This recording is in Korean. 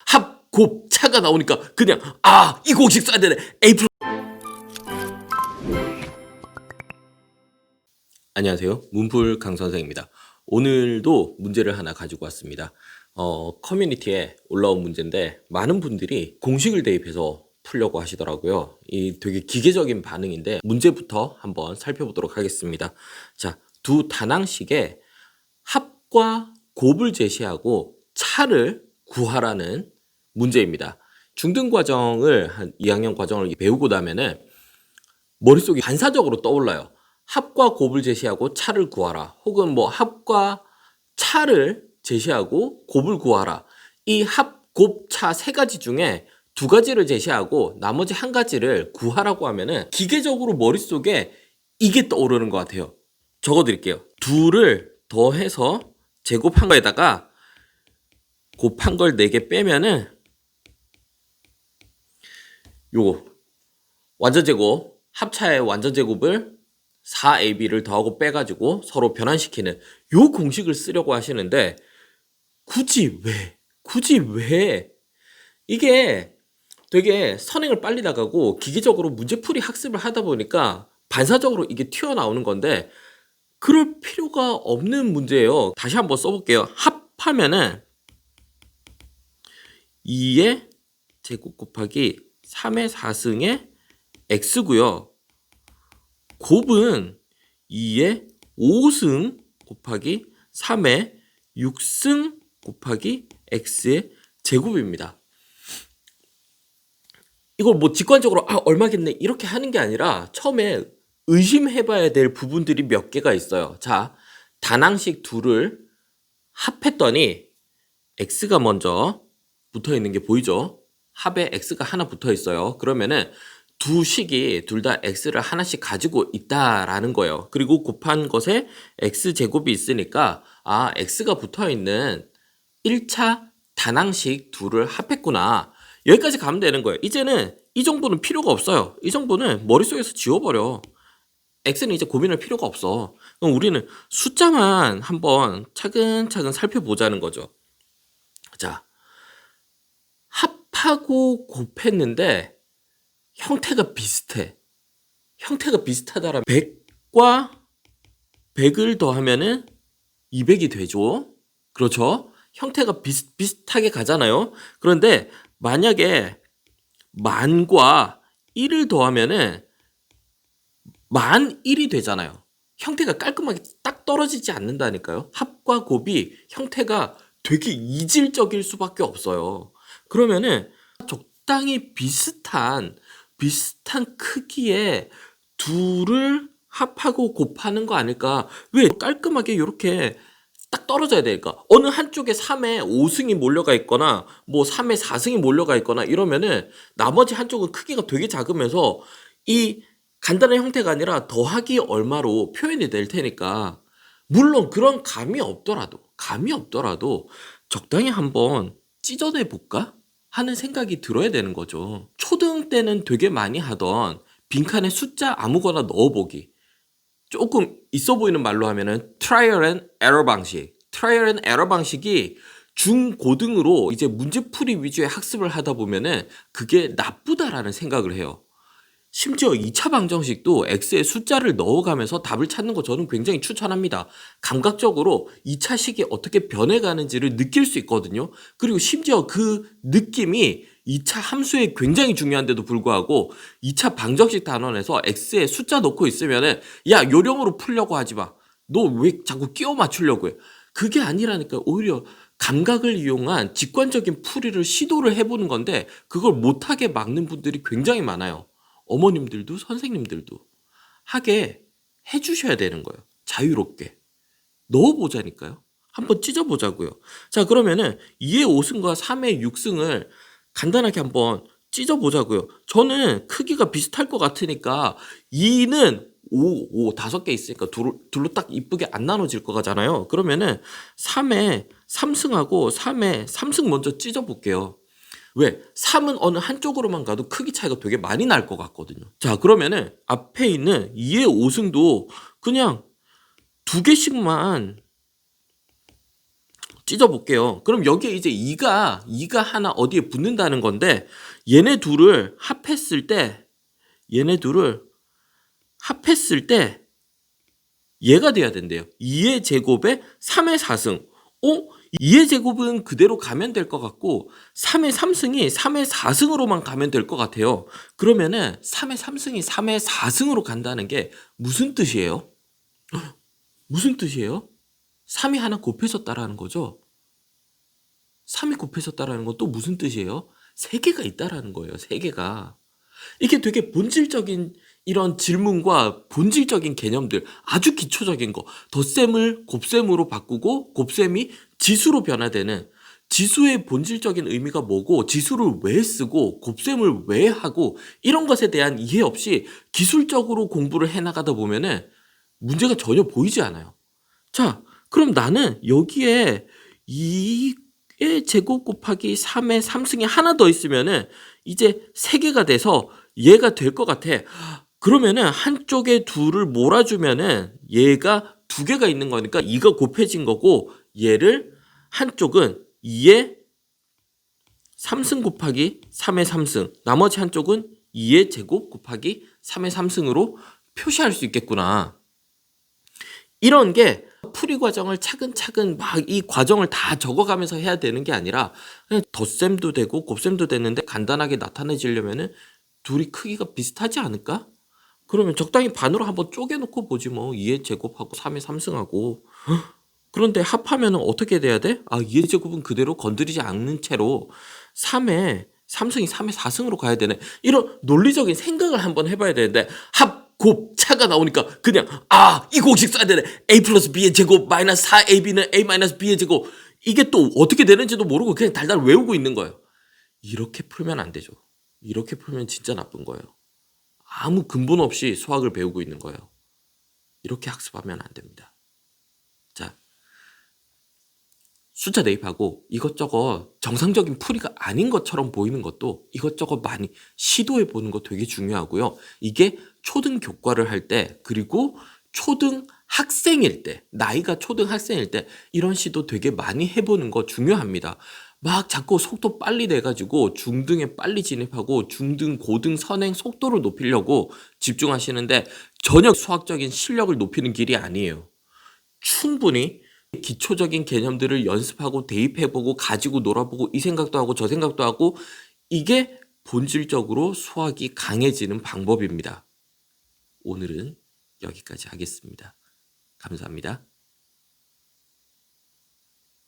합, 곱, 차가 나오니까 그냥 이 공식 써야 되네. A 플러스. 안녕하세요. 문풀 강선생입니다. 오늘도 문제를 하나 가지고 왔습니다. 커뮤니티에 올라온 문제인데 많은 분들이 공식을 대입해서 풀려고 하시더라고요. 이 되게 기계적인 반응인데 문제부터 한번 살펴보도록 하겠습니다. 자, 두 단항식의 합과 곱을 제시하고 차를 구하라는 문제입니다. 중등 과정을 한 2학년 과정을 배우고 나면은 머릿속에 반사적으로 떠올라요. 합과 곱을 제시하고 차를 구하라. 혹은 뭐 합과 차를 제시하고 곱을 구하라. 이 합, 곱, 차 세 가지 중에 두 가지를 제시하고 나머지 한 가지를 구하라고 하면은 기계적으로 머릿속에 이게 떠오르는 것 같아요. 적어드릴게요. 둘을 더해서 제곱한 거에다가 곱한 걸 4개 빼면은 요거 완전 제곱, 합차의 완전 제곱을 4ab를 더하고 빼가지고 서로 변환시키는 요 공식을 쓰려고 하시는데 굳이 왜? 이게 되게 선행을 빨리 나가고 기계적으로 문제풀이 학습을 하다 보니까 반사적으로 이게 튀어나오는 건데 그럴 필요가 없는 문제예요. 다시 한번 써볼게요. 합하면은 2의 제곱 곱하기 3의 4승의 x고요. 곱은 2의 5승 곱하기 3의 6승 곱하기 x의 제곱입니다. 이걸 뭐 직관적으로 얼마겠네 이렇게 하는 게 아니라 처음에 의심해봐야 될 부분들이 몇 개가 있어요. 자, 단항식 둘을 합했더니 x가 먼저 붙어있는 게 보이죠? 합에 x가 하나 붙어있어요. 그러면은 두 식이 둘 다 x를 하나씩 가지고 있다라는 거예요. 그리고 곱한 것에 x제곱이 있으니까 x가 붙어있는 1차 단항식 둘을 합했구나. 여기까지 가면 되는 거예요. 이제는 이 정보는 필요가 없어요. 이 정보는 머릿속에서 지워버려. x는 이제 고민할 필요가 없어. 그럼 우리는 숫자만 한번 차근차근 살펴보자는 거죠. 자, 합하고 곱했는데 형태가 비슷해. 형태가 비슷하다라면 100과 100을 더하면은 200이 되죠. 그렇죠? 형태가 비슷하게 가잖아요. 그런데 만약에 만과 1을 더하면은 10,000일이 되잖아요. 형태가 깔끔하게 딱 떨어지지 않는다니까요. 합과 곱이 형태가 되게 이질적일 수밖에 없어요. 그러면은 적당히 비슷한 크기의 둘을 합하고 곱하는 거 아닐까? 왜 깔끔하게 이렇게 딱 떨어져야 될까? 어느 한쪽에 3에 5승이 몰려가 있거나 뭐 3에 4승이 몰려가 있거나 이러면은 나머지 한쪽은 크기가 되게 작으면서 이 간단한 형태가 아니라 더하기 얼마로 표현이 될 테니까 물론 그런 감이 없더라도 적당히 한번 찢어내 볼까 하는 생각이 들어야 되는 거죠. 초등 때는 되게 많이 하던 빈칸에 숫자 아무거나 넣어보기, 조금 있어 보이는 말로 하면은 트라이얼 앤 에러 방식. 트라이얼 앤 에러 방식이 중고등으로 이제 문제풀이 위주의 학습을 하다 보면은 그게 나쁘다라는 생각을 해요. 심지어 2차 방정식도 x에 숫자를 넣어가면서 답을 찾는 거 저는 굉장히 추천합니다. 감각적으로 2차 식이 어떻게 변해가는지를 느낄 수 있거든요. 그리고 심지어 그 느낌이 2차 함수에 굉장히 중요한데도 불구하고 2차 방정식 단원에서 x에 숫자 넣고 있으면은 야, 요령으로 풀려고 하지 마. 너 왜 자꾸 끼워 맞추려고 해. 그게 아니라니까. 오히려 감각을 이용한 직관적인 풀이를 시도를 해보는 건데 그걸 못하게 막는 분들이 굉장히 많아요. 어머님들도 선생님들도 하게 해주셔야 되는 거예요. 자유롭게 넣어보자니까요. 한번 찢어보자고요. 자, 그러면은 2의 5승과 3의 6승을 간단하게 한번 찢어보자고요. 저는 크기가 비슷할 것 같으니까 2는 5개 있으니까 둘로 딱 이쁘게 안 나눠질 거 같잖아요. 그러면은 3의 3승하고 3의 3승 먼저 찢어볼게요. 왜? 3은 어느 한쪽으로만 가도 크기 차이가 되게 많이 날 것 같거든요. 자, 그러면은 앞에 있는 2의 5승도 그냥 2개씩만 찢어볼게요. 그럼 여기에 이제 2가 하나 어디에 붙는다는 건데 얘네 둘을 합했을 때 얘가 돼야 된대요. 2의 제곱에 3의 4승. 2의 제곱은 그대로 가면 될 것 같고 3의 3승이 3의 4승으로만 가면 될 것 같아요. 그러면은 3의 3승이 3의 4승으로 간다는 게 무슨 뜻이에요? 무슨 뜻이에요? 3이 하나 곱해졌다라는 거죠. 3이 곱해졌다라는 건 또 무슨 뜻이에요? 3개가 있다라는 거예요. 3개가. 이게 되게 본질적인 이런 질문과 본질적인 개념들, 아주 기초적인 거, 덧셈을 곱셈으로 바꾸고 곱셈이 지수로 변화되는 지수의 본질적인 의미가 뭐고 지수를 왜 쓰고 곱셈을 왜 하고 이런 것에 대한 이해 없이 기술적으로 공부를 해나가다 보면은 문제가 전혀 보이지 않아요. 자, 그럼 나는 여기에 2의 제곱 곱하기 3의 3승이 하나 더 있으면은 이제 3개가 돼서 얘가 될 것 같아. 그러면은 한쪽에 2를 몰아주면은 얘가 2개가 있는 거니까 2가 곱해진 거고 얘를 한쪽은 2의 3승 곱하기 3의 3승 나머지 한쪽은 2의 제곱 곱하기 3의 3승으로 표시할 수 있겠구나. 이런 게 풀이 과정을 차근차근 막 이 과정을 다 적어가면서 해야 되는 게 아니라 그냥 덧셈도 되고 곱셈도 되는데 간단하게 나타내지려면은 둘이 크기가 비슷하지 않을까? 그러면 적당히 반으로 한번 쪼개놓고 보지 뭐 2의 제곱하고 3의 3승하고 그런데 합하면 어떻게 돼야 돼? 2의 제곱은 그대로 건드리지 않는 채로 3의 3승이 3의 4승으로 가야 되네. 이런 논리적인 생각을 한번 해봐야 되는데 곱, 차가 나오니까 그냥 이 공식 써야 되네. a 플러스 b의 제곱 마이너스 4ab는 a 마이너스 b의 제곱. 이게 또 어떻게 되는지도 모르고 그냥 달달 외우고 있는 거예요. 이렇게 풀면 안 되죠. 이렇게 풀면 진짜 나쁜 거예요. 아무 근본 없이 수학을 배우고 있는 거예요. 이렇게 학습하면 안 됩니다. 자, 숫자 대입하고 이것저것 정상적인 풀이가 아닌 것처럼 보이는 것도 이것저것 많이 시도해 보는 거 되게 중요하고요. 이게 초등 교과를 할 때 그리고 초등 학생일 때 나이가 초등 학생일 때 이런 시도 되게 많이 해보는 거 중요합니다. 막 자꾸 속도 빨리 내가지고 중등에 빨리 진입하고 중등 고등 선행 속도를 높이려고 집중하시는데 전혀 수학적인 실력을 높이는 길이 아니에요. 충분히 기초적인 개념들을 연습하고 대입해보고 가지고 놀아보고 이 생각도 하고 저 생각도 하고 이게 본질적으로 수학이 강해지는 방법입니다. 오늘은 여기까지 하겠습니다. 감사합니다.